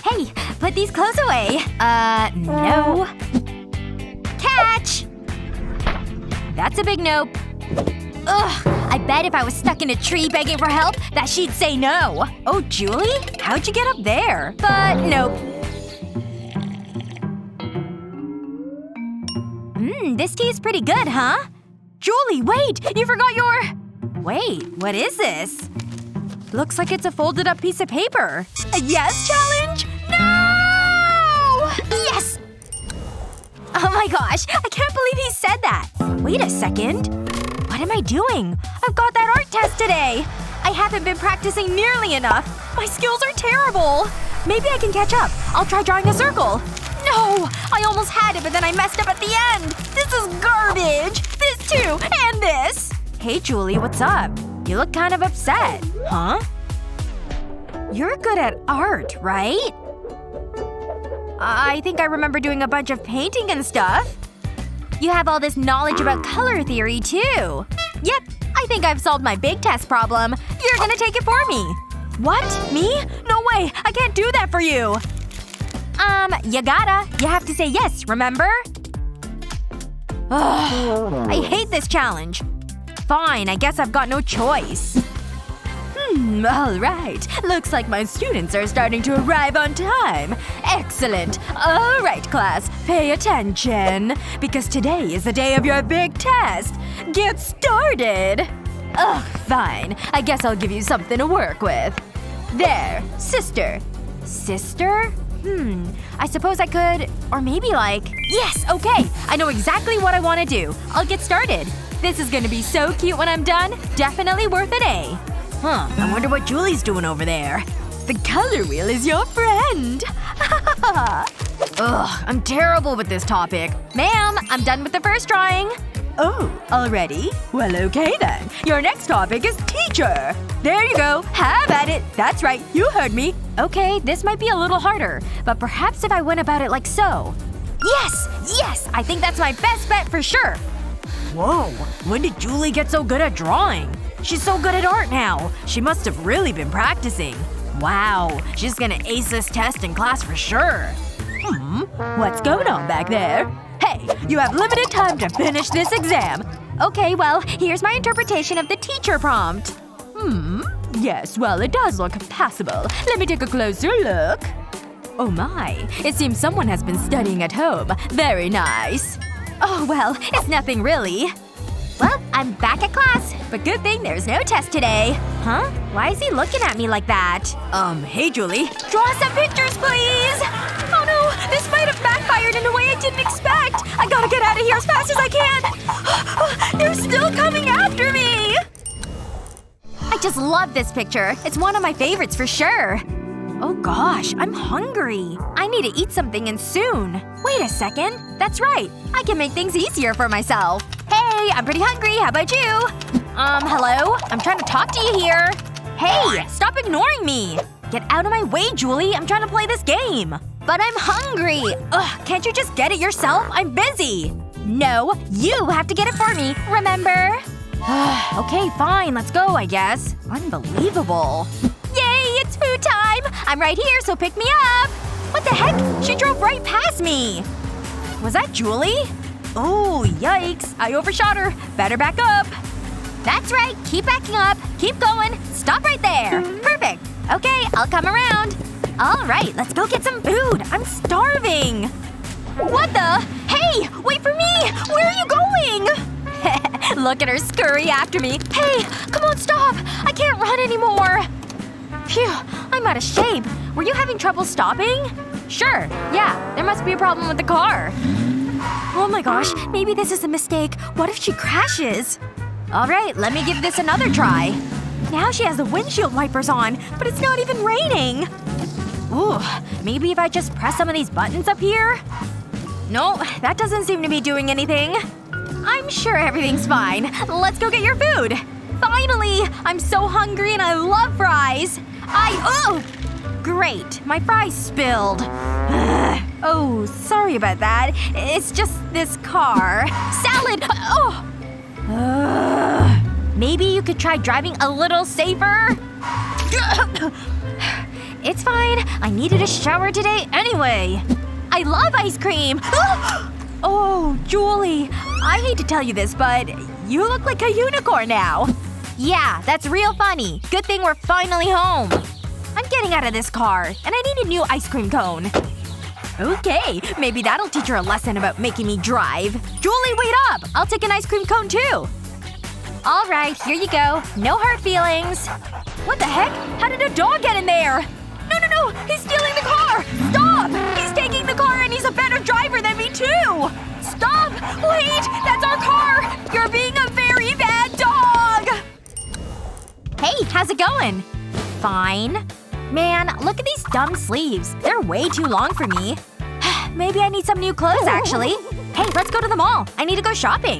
Hey, put these clothes away. No. Catch! That's a big nope. Ugh, I bet if I was stuck in a tree begging for help, that she'd say no. Oh, Julie? How'd you get up there? But nope. This tea is pretty good, huh? Julie, wait! You forgot your… Wait, what is this? Looks like it's a folded up piece of paper. A yes challenge? No! Yes! Oh my gosh, I can't believe he said that. Wait a second. What am I doing? I've got that art test today! I haven't been practicing nearly enough. My skills are terrible. Maybe I can catch up. I'll try drawing a circle. No! I almost had it, but then I messed up at the end! This is garbage! This too! And this! Hey, Julie, what's up? You look kind of upset. Huh? You're good at art, right? I think I remember doing a bunch of painting and stuff. You have all this knowledge about color theory, too. Yep, I think I've solved my big test problem. You're gonna take it for me. What? Me? No way! I can't do that for you! You gotta. You have to say yes, remember? Ugh. I hate this challenge. Fine, I guess I've got no choice. Alright. Looks like my students are starting to arrive on time. Excellent. Alright, class. Pay attention. Because today is the day of your big test. Get started! Ugh, fine. I guess I'll give you something to work with. There. Sister. Sister? I suppose I could… Or maybe like… Yes! Okay! I know exactly what I want to do. I'll get started. This is gonna be so cute when I'm done. Definitely worth an A. I wonder what Julie's doing over there. The color wheel is your friend! Ugh, I'm terrible with this topic. Ma'am, I'm done with the first drawing. Oh, already? Well, okay then. Your next topic is teacher. There you go. Have at it. That's right. You heard me. Okay, this might be a little harder. But perhaps if I went about it like so. Yes! Yes! I think that's my best bet for sure. Whoa. When did Julie get so good at drawing? She's so good at art now. She must have really been practicing. Wow. She's gonna ace this test in class for sure. What's going on back there? Hey, you have limited time to finish this exam. Okay, well, here's my interpretation of the teacher prompt. Yes, well, it does look passable. Let me take a closer look. Oh my. It seems someone has been studying at home. Very nice. Oh well, it's nothing really. Well, I'm back at class. But good thing there's no test today. Huh? Why is he looking at me like that? Hey Julie. Draw some pictures, please! Oh no! This might have backfired in a way I didn't expect! I gotta get out of here as fast as I can! They're still coming after me! I just love this picture. It's one of my favorites for sure. Oh gosh, I'm hungry. I need to eat something and soon. Wait a second. That's right. I can make things easier for myself. Hey, I'm pretty hungry. How about you? Hello? I'm trying to talk to you here. Hey! Stop ignoring me! Get out of my way, Julie. I'm trying to play this game. But I'm hungry. Ugh, can't you just get it yourself? I'm busy. No, you have to get it for me. Remember? Okay, fine. Let's go, I guess. Unbelievable. Yay! It's food time! I'm right here, so pick me up! What the heck? She drove right past me! Was that Julie? Oh, yikes. I overshot her. Better back up. That's right. Keep backing up. Keep going. Stop right there. Perfect. Okay, I'll come around. Alright, let's go get some food. I'm starving. What the? Hey! Wait for me! Where are you going? Look at her scurry after me. Hey! Come on, stop! I can't run anymore! Phew. I'm out of shape. Were you having trouble stopping? Sure. Yeah. There must be a problem with the car. Oh my gosh. Maybe this is a mistake. What if she crashes? Alright, let me give this another try. Now she has the windshield wipers on, but it's not even raining. Ooh. Maybe if I just press some of these buttons up here? No, that doesn't seem to be doing anything. I'm sure everything's fine. Let's go get your food. Finally! I'm so hungry and I love fries. Oh! Great. My fries spilled. Oh, sorry about that. It's just this car. Salad! Oh! Maybe you could try driving a little safer? It's fine. I needed a shower today anyway. I love ice cream! Oh, Julie. I hate to tell you this, but you look like a unicorn now. Yeah, that's real funny. Good thing we're finally home. I'm getting out of this car, and I need a new ice cream cone. Okay, maybe that'll teach her a lesson about making me drive. Julie, wait up! I'll take an ice cream cone too. Alright, here you go. No hard feelings. What the heck? How did a dog get in there? No, no, no! He's stealing the car! Stop! He's taking the car and he's a better driver than me too! Stop! Wait! That's our car! You're being a very bad dog! Hey, how's it going? Fine. Man, look at these dumb sleeves. They're way too long for me. Maybe I need some new clothes, actually. Hey, let's go to the mall. I need to go shopping.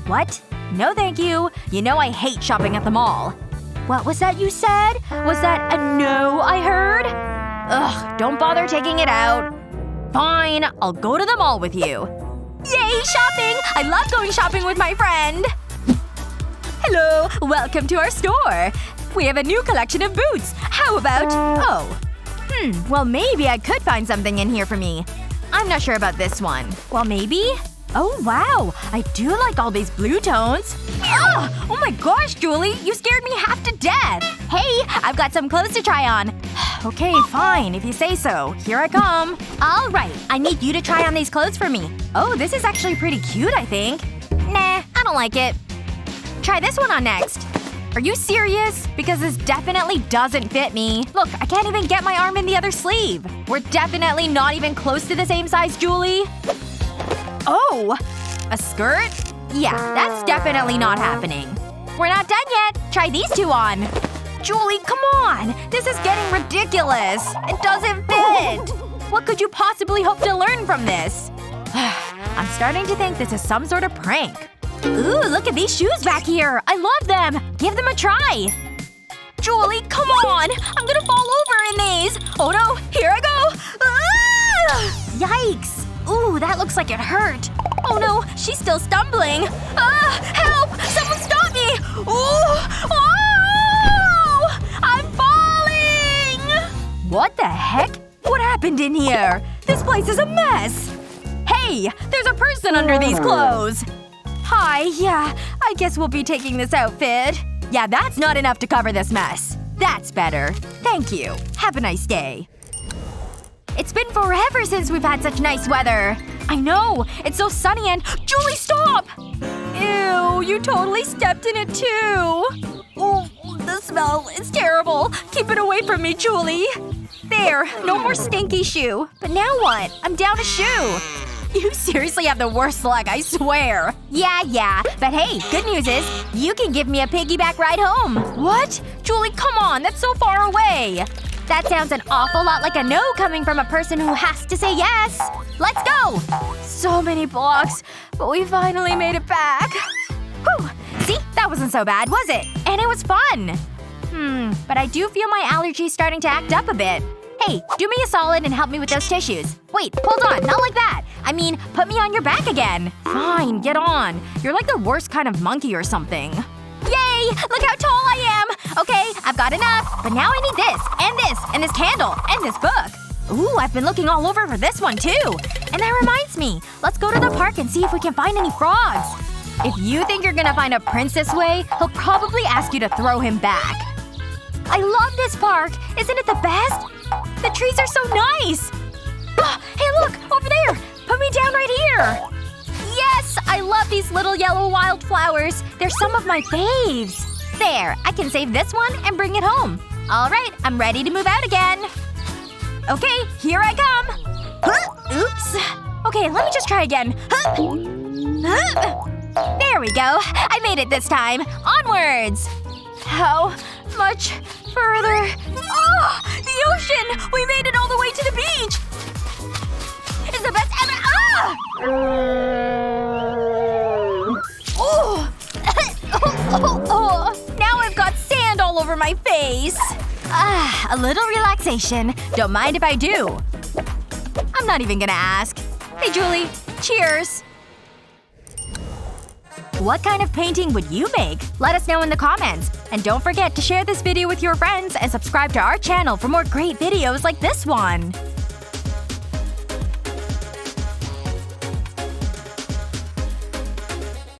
What? No thank you. You know I hate shopping at the mall. What was that you said? Was that a no I heard? Ugh, don't bother taking it out. Fine, I'll go to the mall with you. Yay, shopping! I love going shopping with my friend! Hello, welcome to our store. We have a new collection of boots. How about… oh. Well maybe I could find something in here for me. I'm not sure about this one. Well maybe? Oh wow, I do like all these blue tones. Ugh! Oh my gosh, Julie! You scared me half to death! Hey! I've got some clothes to try on. Okay, fine, if you say so. Here I come. Alright, I need you to try on these clothes for me. Oh, this is actually pretty cute, I think. Nah, I don't like it. Try this one on next. Are you serious? Because this definitely doesn't fit me. Look, I can't even get my arm in the other sleeve. We're definitely not even close to the same size, Julie. Oh! A skirt? Yeah, that's definitely not happening. We're not done yet! Try these two on! Julie, come on! This is getting ridiculous! It doesn't fit! What could you possibly hope to learn from this? I'm starting to think this is some sort of prank. Ooh, look at these shoes back here! I love them! Give them a try! Julie, come on! I'm gonna fall over in these! Oh no! Here I go! Ah! Yikes! Ooh, that looks like it hurt. Oh no, she's still stumbling. Ah! Help! Someone stop me! Ooh! Oh! I'm falling! What the heck? What happened in here? This place is a mess! Hey! There's a person under these clothes! Hi, yeah. I guess we'll be taking this outfit. Yeah, that's not enough to cover this mess. That's better. Thank you. Have a nice day. It's been forever since we've had such nice weather. I know! It's so sunny and… Julie, stop! Ew, you totally stepped in it too. Oh, the smell is terrible. Keep it away from me, Julie. There. No more stinky shoe. But now what? I'm down a shoe. You seriously have the worst luck, I swear. Yeah. But hey, good news is, you can give me a piggyback ride home. What? Julie, come on. That's so far away. That sounds an awful lot like a no coming from a person who has to say yes. Let's go! So many blocks. But we finally made it back. Whew. See? That wasn't so bad, was it? And it was fun. But I do feel my allergies starting to act up a bit. Hey, do me a solid and help me with those tissues. Wait, hold on. Not like that. I mean, put me on your back again. Fine, get on. You're like the worst kind of monkey or something. Yay! Look how tall I am! Okay, I've got enough. But now I need this, and this candle, and this book. Ooh, I've been looking all over for this one too. And that reminds me. Let's go to the park and see if we can find any frogs. If you think you're gonna find a prince this way, he'll probably ask you to throw him back. I love this park! Isn't it the best? The trees are so nice! Hey look! Over there! Put me down right here! Yes! I love these little yellow wildflowers. They're some of my faves. There. I can save this one and bring it home. Alright, I'm ready to move out again. Okay, here I come. Oops. Okay, let me just try again. There we go. I made it this time. Onwards! How much further? Oh! The ocean! We made it all the way to the beach! It's the best ever— ah! Oh! Now I've got sand all over my face! A little relaxation. Don't mind if I do. I'm not even gonna ask. Hey, Julie. Cheers. What kind of painting would you make? Let us know in the comments. And don't forget to share this video with your friends and subscribe to our channel for more great videos like this one!